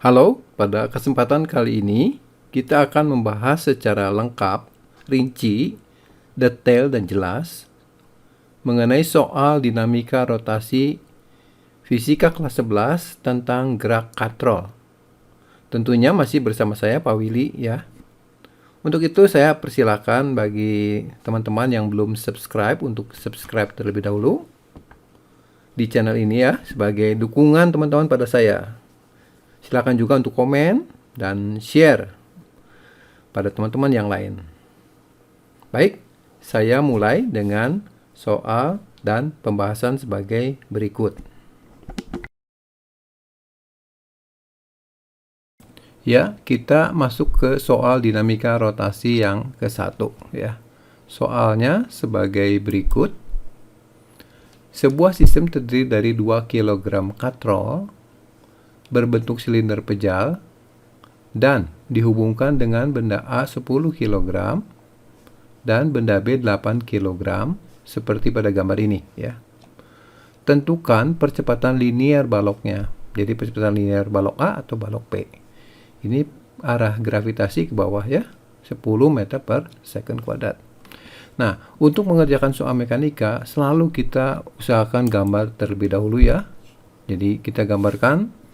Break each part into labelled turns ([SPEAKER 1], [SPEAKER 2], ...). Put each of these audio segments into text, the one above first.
[SPEAKER 1] Halo, pada kesempatan kali ini kita akan membahas secara lengkap, rinci, detail, dan jelas mengenai soal dinamika rotasi fisika kelas 11 tentang gerak katrol. Tentunya masih bersama saya Pak Willy ya. Untuk itu saya persilakan bagi teman-teman yang belum subscribe untuk subscribe terlebih dahulu di channel ini ya sebagai dukungan teman-teman pada saya. Silakan juga untuk komen dan share pada teman-teman yang lain. Baik, saya mulai dengan soal dan pembahasan sebagai berikut. Ya, kita masuk ke soal dinamika rotasi yang ke-1 ya. Soalnya sebagai berikut. Sebuah sistem terdiri dari 2 kg katrol berbentuk silinder pejal dan dihubungkan dengan benda A 10 kg dan benda B 8 kg seperti pada gambar ini ya. Tentukan percepatan linear baloknya. Jadi percepatan linear balok A atau balok B. Ini arah gravitasi ke bawah ya, 10 meter per second kuadrat. Nah, untuk mengerjakan soal mekanika selalu kita usahakan gambar terlebih dahulu ya. Jadi kita gambarkan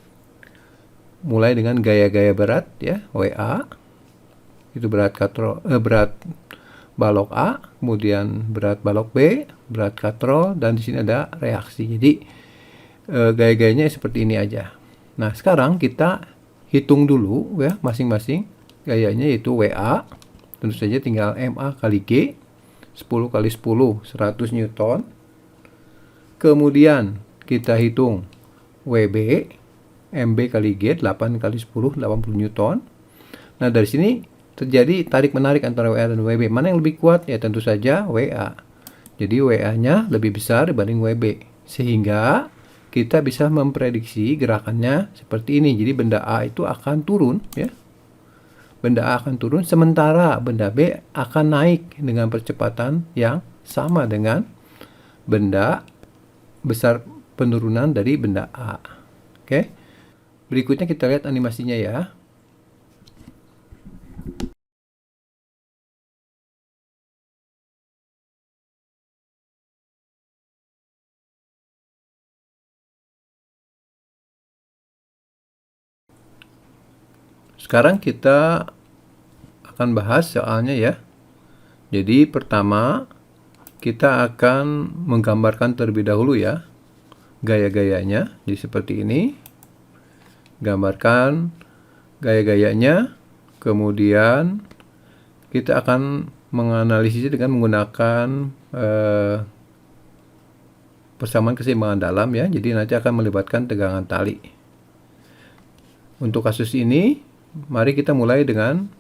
[SPEAKER 1] mulai dengan gaya-gaya berat ya, WA. Itu berat balok A, kemudian berat balok B, berat katrol, dan di sini ada reaksi. Jadi gaya-gayanya seperti ini aja. Nah, sekarang kita hitung dulu ya masing-masing gayanya, yaitu WA. Tentu saja tinggal MA kali G, 10 kali 10, 100 Newton. Kemudian kita hitung WB, MB kali G, 8 kali 10, 80 Newton. Nah, dari sini terjadi tarik-menarik antara WA dan WB. Mana yang lebih kuat? Ya tentu saja WA. Jadi WA-nya lebih besar dibanding WB. Sehingga kita bisa memprediksi gerakannya seperti ini. Jadi benda A itu akan turun ya. Benda A akan turun sementara benda B akan naik dengan percepatan yang sama dengan benda besar penurunan dari benda A. Oke. Berikutnya kita lihat animasinya ya. Sekarang kita akan bahas soalnya ya. Jadi pertama kita akan menggambarkan terlebih dahulu ya gaya-gayanya. Jadi seperti ini. Gambarkan gaya-gayanya. Kemudian kita akan menganalisisnya dengan menggunakan persamaan keseimbangan dalam ya. Jadi nanti akan melibatkan tegangan tali. Untuk kasus ini, mari kita mulai dengan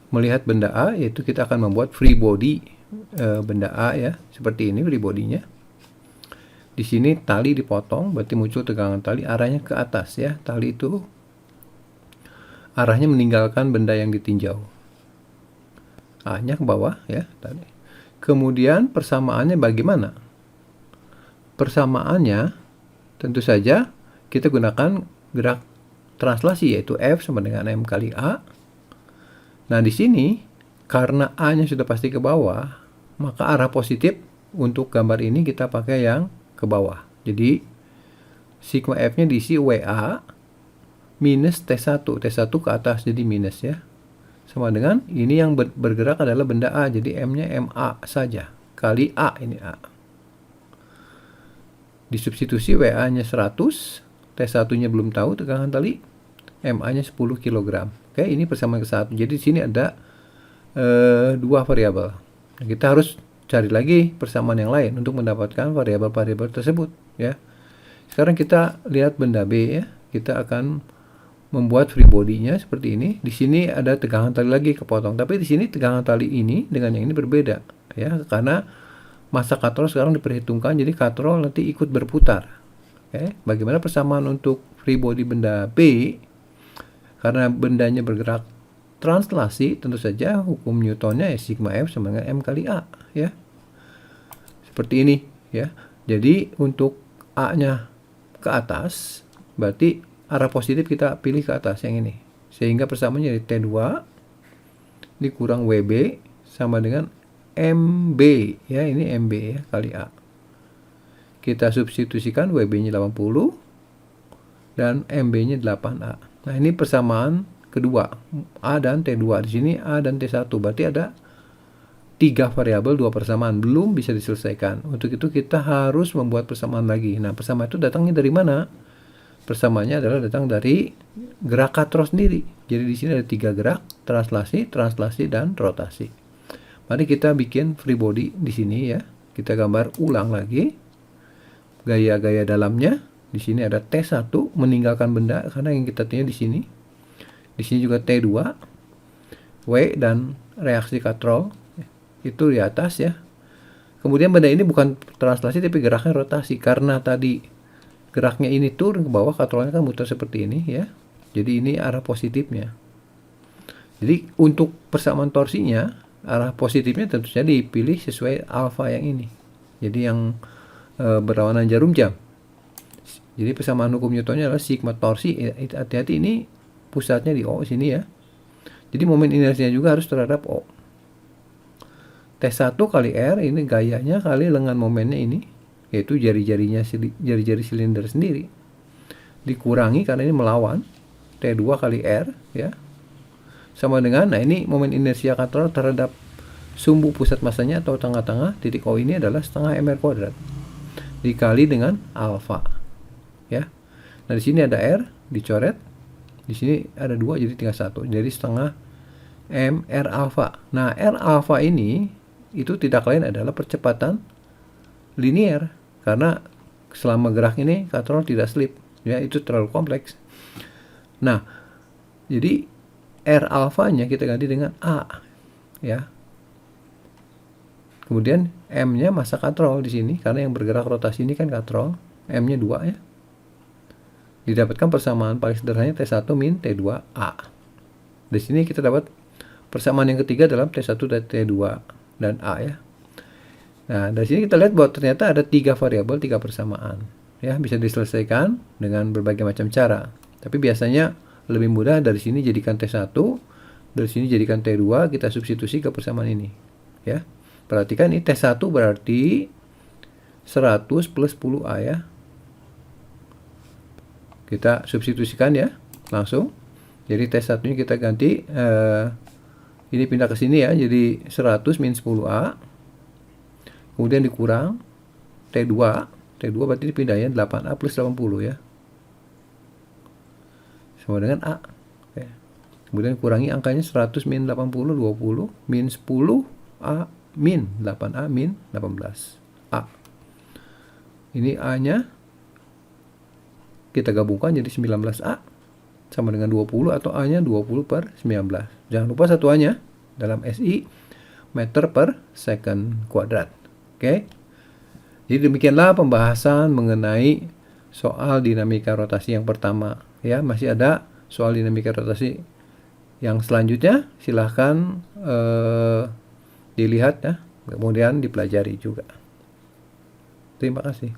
[SPEAKER 1] melihat benda A, yaitu kita akan membuat free body benda A ya, seperti ini free body-nya. Di sini tali dipotong, berarti muncul tegangan tali arahnya ke atas ya. Tali itu arahnya meninggalkan benda yang ditinjau. A-nya ke bawah ya tadi. Kemudian persamaannya bagaimana? Persamaannya tentu saja kita gunakan gerak translasi, yaitu F sama dengan M kali A. Nah, di sini karena A-nya sudah pasti ke bawah, maka arah positif untuk gambar ini kita pakai yang ke bawah. Jadi sigma F-nya diisi WA minus T1. T1 ke atas jadi minus ya. Sama dengan ini yang bergerak adalah benda A, jadi M-nya MA saja kali A, ini A. Disubstitusi WA-nya 100, T1-nya belum tahu tegangan tali, MA-nya 10 kg. Oke, ini persamaan ke-1. Jadi di sini ada dua variabel. Nah, kita harus cari lagi persamaan yang lain untuk mendapatkan variabel-variabel tersebut ya. Sekarang kita lihat benda B ya. Kita akan membuat free body-nya seperti ini. Di sini ada tegangan tali lagi kepotong, tapi di sini tegangan tali ini dengan yang ini berbeda ya, karena massa katrol sekarang diperhitungkan, jadi katrol nanti ikut berputar. Oke, bagaimana persamaan untuk free body benda B? Karena bendanya bergerak translasi, tentu saja hukum Newtonnya ya sigma F sama dengan M kali A ya. Seperti ini ya. Jadi untuk A-nya ke atas berarti arah positif kita pilih ke atas yang ini. Sehingga persamaannya jadi T2 dikurang WB sama dengan MB. Ya, ini MB ya, kali A. Kita substitusikan WB-nya 80 dan MB-nya 8A. Nah, ini persamaan kedua, A dan T2. Di sini A dan T1. Berarti ada 3 variabel, 2 persamaan. Belum bisa diselesaikan. Untuk itu kita harus membuat persamaan lagi. Nah, persamaan itu datangnya dari mana? Persamaannya adalah datang dari gerak katrol sendiri. Jadi di sini ada 3 gerak, translasi, dan rotasi. Mari kita bikin free body di sini ya. Kita gambar ulang lagi gaya-gaya dalamnya. Di sini ada T1 meninggalkan benda karena yang kita punya di sini. Di sini juga T2, W dan reaksi katrol itu di atas ya. Kemudian benda ini bukan translasi tapi geraknya rotasi karena tadi geraknya ini turun ke bawah, katrolnya kan muter seperti ini ya. Jadi ini arah positifnya. Jadi untuk persamaan torsinya, arah positifnya tentu saja dipilih sesuai alfa yang ini. Jadi yang berlawanan jarum jam. Jadi persamaan hukum Newtonnya adalah sigma torsi. Hati-hati ini pusatnya di O sini ya. Jadi momen inersinya juga harus terhadap O. T1 kali R ini gayanya kali lengan momennya ini, yaitu jari-jari silinder sendiri. Dikurangi karena ini melawan T2 kali R ya. Sama dengan, nah ini momen inersia katrol terhadap sumbu pusat masanya atau tengah-tengah titik O ini adalah setengah mr kuadrat dikali dengan alfa ya. Nah di sini ada R dicoret, di sini ada 2 jadi tinggal 1, jadi setengah mr alfa. Nah R alfa ini itu tidak lain adalah percepatan linear karena selama gerak ini katrol tidak slip ya, itu terlalu kompleks. Nah jadi R alfanya kita ganti dengan A ya. Kemudian M-nya massa katrol di sini karena yang bergerak rotasi ini kan katrol, M-nya 2 ya. Didapatkan persamaan paling sederhananya T1 min T2A. Di sini kita dapat persamaan yang ketiga dalam T1 dan T2 dan A ya. Nah, dari sini kita lihat bahwa ternyata ada 3 variabel, 3 persamaan. Ya, bisa diselesaikan dengan berbagai macam cara. Tapi biasanya lebih mudah dari sini jadikan T1, dari sini jadikan T2, kita substitusi ke persamaan ini. Ya. Perhatikan ini T1 berarti 100 plus 10A ya. Kita substitusikan ya, langsung. Jadi T1-nya kita ganti, ini pindah ke sini ya, jadi 100 min 10A. Kemudian dikurang T2 berarti dipindahnya 8A plus 80 ya. Sama dengan A. Oke. Kemudian kurangi angkanya 100 min 80, 20, min 10A min 8A min 18A. Ini A-nya kita gabungkan jadi 19A sama dengan 20 atau A-nya 20 per 19. Jangan lupa satuannya dalam SI meter per second kuadrat. Oke. Jadi demikianlah pembahasan mengenai soal dinamika rotasi yang pertama. Ya, masih ada soal dinamika rotasi yang selanjutnya. Silahkan dilihat ya, kemudian dipelajari juga. Terima kasih.